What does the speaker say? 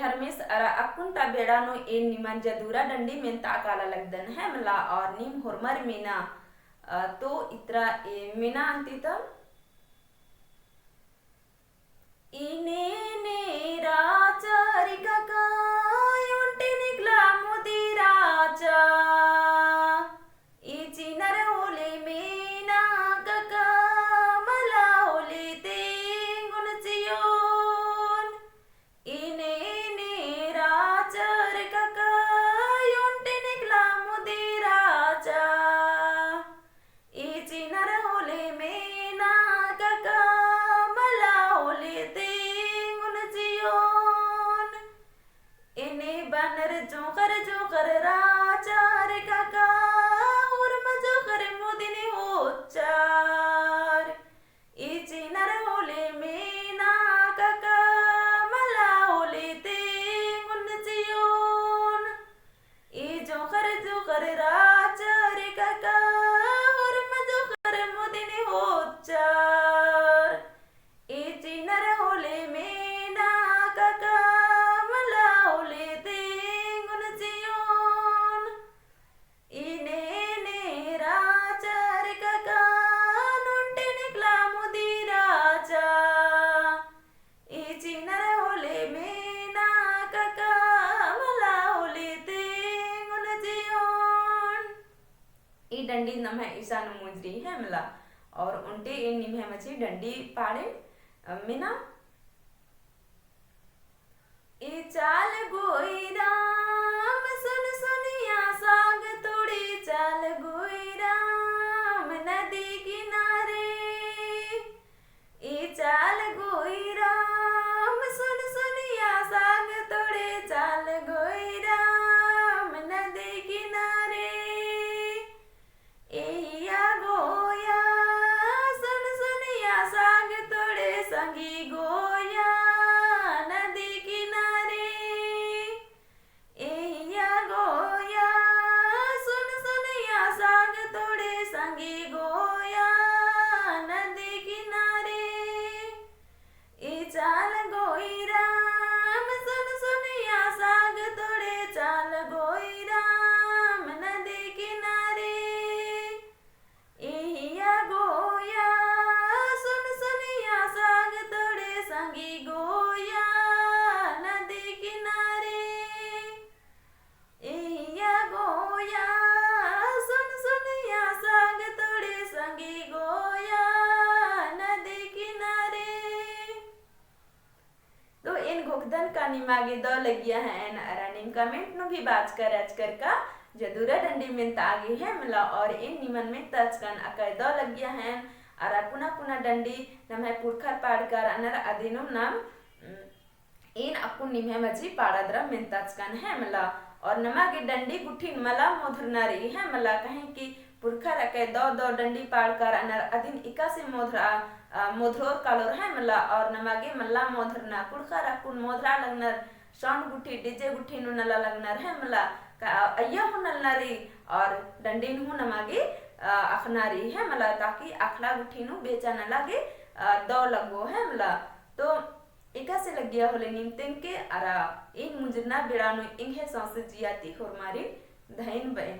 हरमेस अरा अक्कुंटा बेड़ानो ए निमन जदूरा डंडी में ताकाला लगदन है मला और नीम होरमर मीना तो इतरा ए मीना अंतितम इने ने राचारिका का युंटे निकला मोदी राजा इची नर ओले मीना कका मला ओले तेंगुन चियोन इने ने राचारिका का युंटे निकला मोदी राजा इची नर ओले मीना कका मला ओले तेंगुन चियोन इने बनर जोकर राचार काका उर्म जोकर मोदिनी होचार इची नर ओले मीना काका मला ओले तेंगुन चियोन ई जोकर राचार काका उर्म जोकर मोदिनी होचार इची नर ओले मीना काका मला ओले तेंगुन चियोन इने ने राचार काका नुंटे निकला मोदी राजा इची नर ओले मीना काका मला ओले तेंगुन चियोन ई डंडी नम है ईशान मुजरी है मला और उनटे इन निम है मची डंडी पाड़े मीना ए चाल गोई राम सुन सुनिया साग तोड़ी चाल गोई राम नदी किनारे ए चाल गोई राम सुन सुनिया साग तोड़े चाल गोई राम नदी किनारे एया गोया सुन सुनिया साग तोड़े संगी गोया नदी किनारे एया गोया सुन सुनिया साग तोड़े संगी गोया नदी किनारे ए चाल गोई राम सुन सुनिया साग तोड़े चाल गोई राम नदी किनारे एया गोया सुन सुनिया साग तोड़े संगी गोया नदी किनारे एया गोया सुन सुनिया साग तोड़े संगी गोया नदी किनारे। तो इन घुकदन का निमागे दो लगिया है एन अरानिम कमेंट नु भी बात कर अचकर का जदूरा डंडी में तागी है मला और इन निमन में तचकन अकय दो लगिया है अरा पुना पुना डंडी नम है पुरखर पाड़कर अनर अदिनुम नाम इन अपुन निमहे मची पाड़ाद्रा में तचकन है मला और नमा के डंडी गुठिन मला मोधरना रही है मला कहें कि पुरखर अकय दो दो डंडी पाड़कर अनर अदिन इका से मोधरोर कालोर है मला और नमागे मल्ला मोधरना पुरखर अकुन मोधरा लगनर साउंड गुठी डीजे गुठी नु नला लगनर है मला अय्या हूँ नलनारी और डंडी हूँ नमागे अखनारी है मला ताकि अखला गुठी नु बेचा न लागे दो लगो है मला तो इका से लग गया होले निमतेन के अरा इन मुजरना बेड़ानो इंगे सांस जियाती होरमारी धैन बहन।